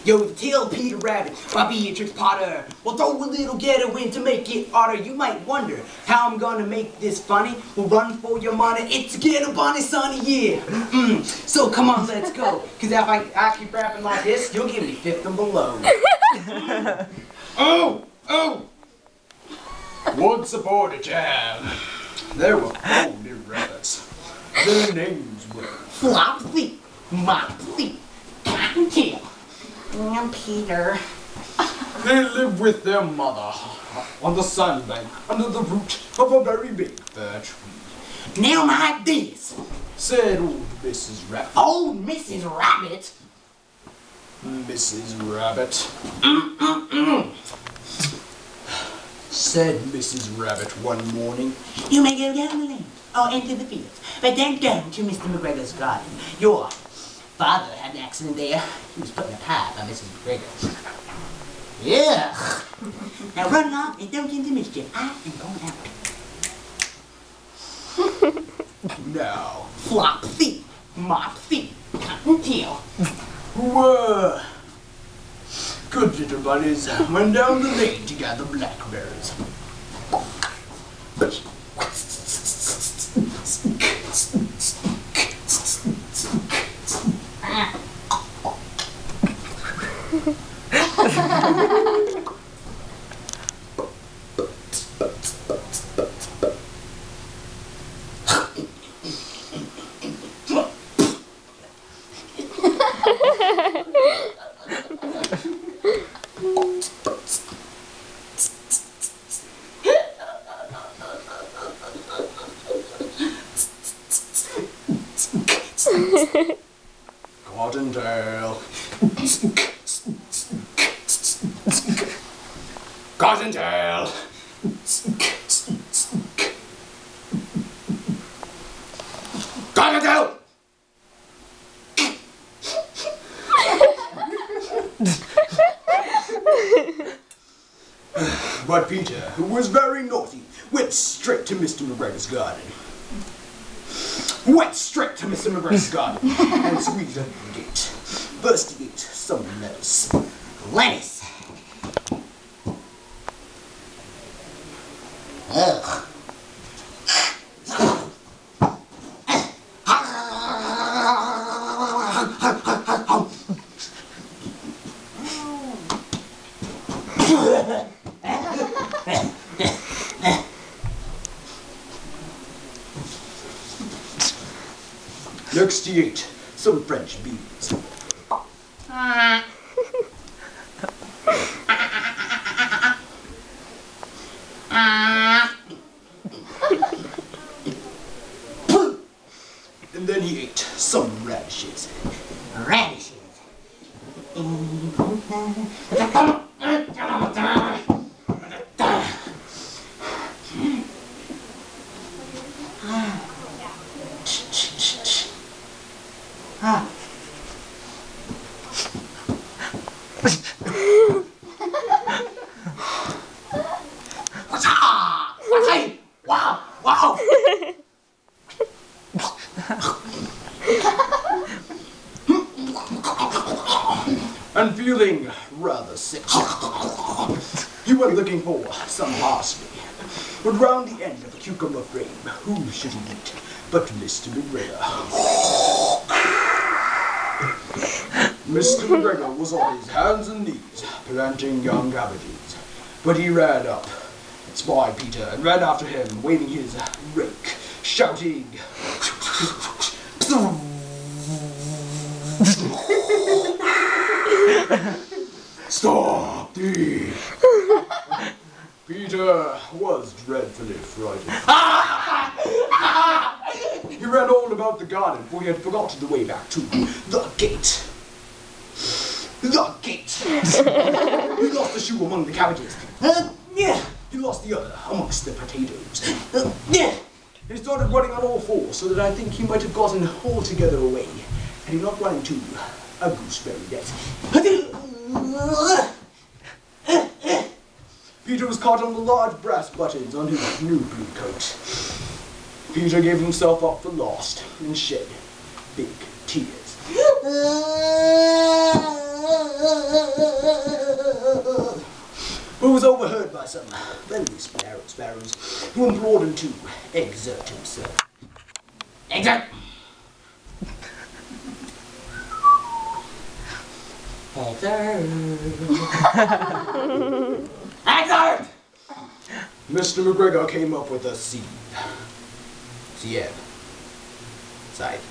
Yo, the tale of Peter Rabbit by Beatrix Potter. Well, throw a little ghetto in to make it odder. You might wonder how I'm gonna make this funny. Well, run for your money. It's a ghetto bunny, sonny, yeah. So come on, let's go. Cause if I keep rapping like this, you'll give me fifth and below. Oh! Once aboard a jam, there were 4 new rabbits. Their names were Flopsy, Mopsy, Cottontail, and Peter. They lived with their mother on the sandbank under the root of a very big fir tree. Now like this, said old Mrs. Rabbit. Old Mrs. Rabbit? Mrs. Rabbit. Said Mrs. Rabbit one morning. You may go down the lane or into the fields, but don't go to Mr. McGregor's garden. Your father had an accident there. He was put in a pie by Mrs. McGregor. Yeah. Now run along and don't get into mischief. I am going out. Now, Flopsy, Mopsy, Cottontail. Whoa. Good little bunnies went down the lane to gather blackberries. Cottontail. Cottontail. Cottontail. But Peter, who was very naughty, went straight to Mr. McGregor's garden. Went straight to Mr. McGregor's garden and squeezed open the gate. First he ate some lettuce. Lettuce! Ugh. Next he ate some French beans. And then he ate some radishes. Radishes. Wow! And feeling rather sick, he went looking for some parsley. But round the end of a cucumber frame, who should he meet but Mr. McGregor? Mr. McGregor was on his hands and knees, planting young cabbages. But he ran up, spied Peter, and ran after him, waving his rake, shouting, "Stop thief!" Peter was dreadfully frightened. He ran all about the garden, for he had forgotten the way back to the gate. The gate! He lost the shoe among the cabbages. He lost the other amongst the potatoes. He started running on all fours, so that I think he might have gotten altogether away, had he not run into a gooseberry net. Peter was caught on the large brass buttons on his new blue coat. Peter gave himself up for lost and shed big tears. who was overheard by some friendly sparrows who implored him to exert himself. Exert! Exert! Mr. McGregor came up with a seed. Scythe.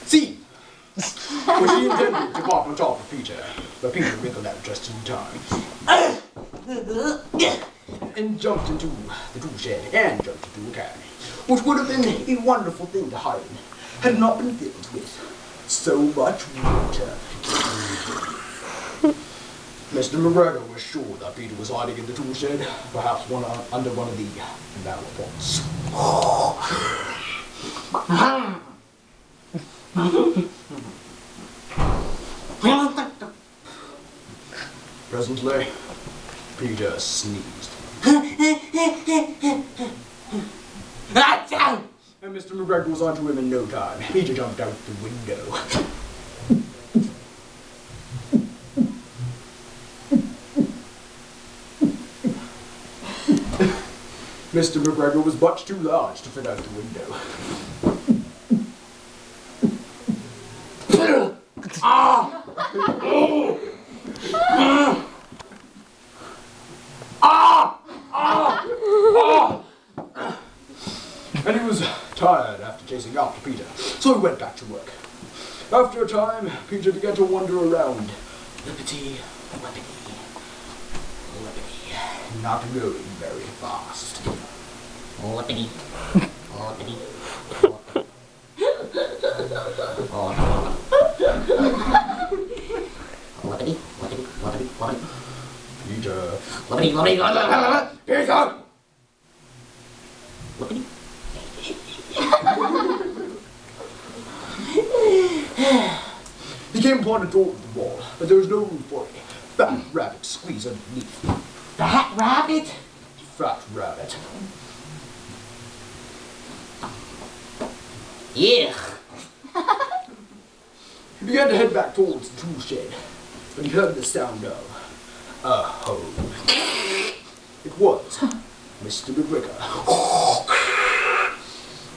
Seed! Which he intended to pop on top of Peter, but Peter wriggled out just in time. And jumped into the tool shed and jumped into a can, which would have been a wonderful thing to hide in, had it not been filled with so much water. Mr. McGregor was sure that Peter was hiding in the tool shed, perhaps under one of the flower pots. Presently, Peter sneezed. And Mr. McGregor was onto him in no time. Peter jumped out the window. Mr. McGregor was much too large to fit out the window. And he was tired after chasing after Peter, so he went back to work. After a time, Peter began to wander around. Lippity, lippity, lippity, not going very fast. Lippity, lippity, lippity, lippity, lippity, lippity. Peter. Lippity, lippity, lippity, Peter! Lippity. He came upon a door of the wall, but there was no room for a fat rabbit squeeze underneath. Fat rabbit? Fat rabbit. Yeah. He began to head back towards the tool shed, but he heard the sound of a hoe. It was Mr. McGregor.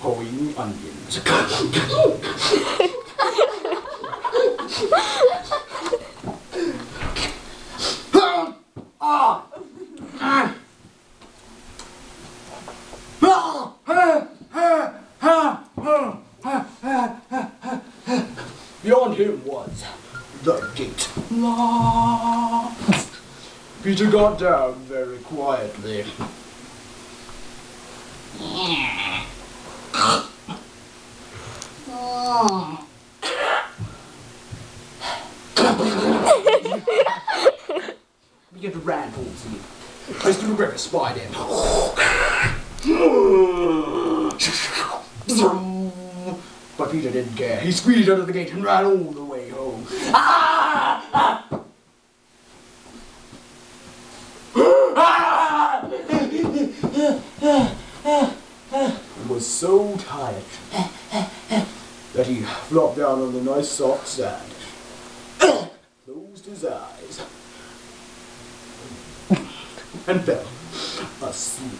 Hoeing onions. Beyond him was the gate. Peter got down very quietly. Began to run towards him. Mr. McGregor spied him. But Peter didn't care. He squeezed out of the gate and ran all the way home. He was so tired that he flopped down on the nice soft sand, closed his eyes, and fell asleep.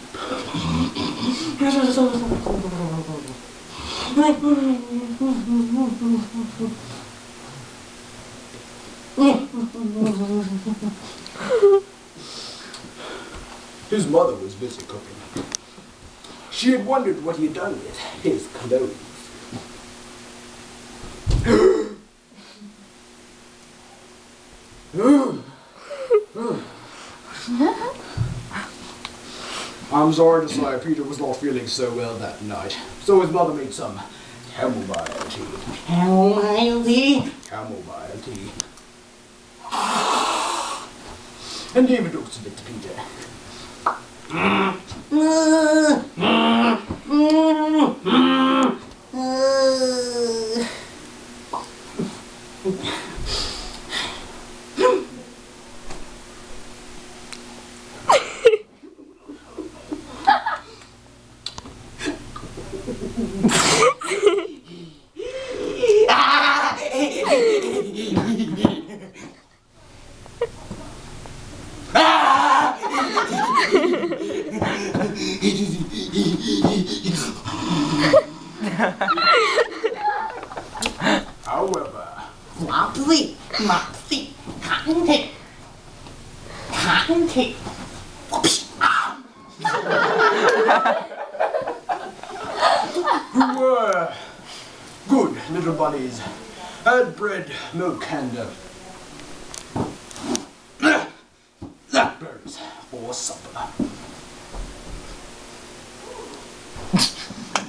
His mother was busy cooking. She had wondered what he had done with his clothes. I'm sorry to say Peter was not feeling so well that night, so his mother made some chamomile tea. Chamomile tea? Chamomile tea. And gave a dose of it to Peter. However, flopsy, mopsy, cottontail, cottontail. Who were good little bunnies, had bread, milk, and blackberries for supper.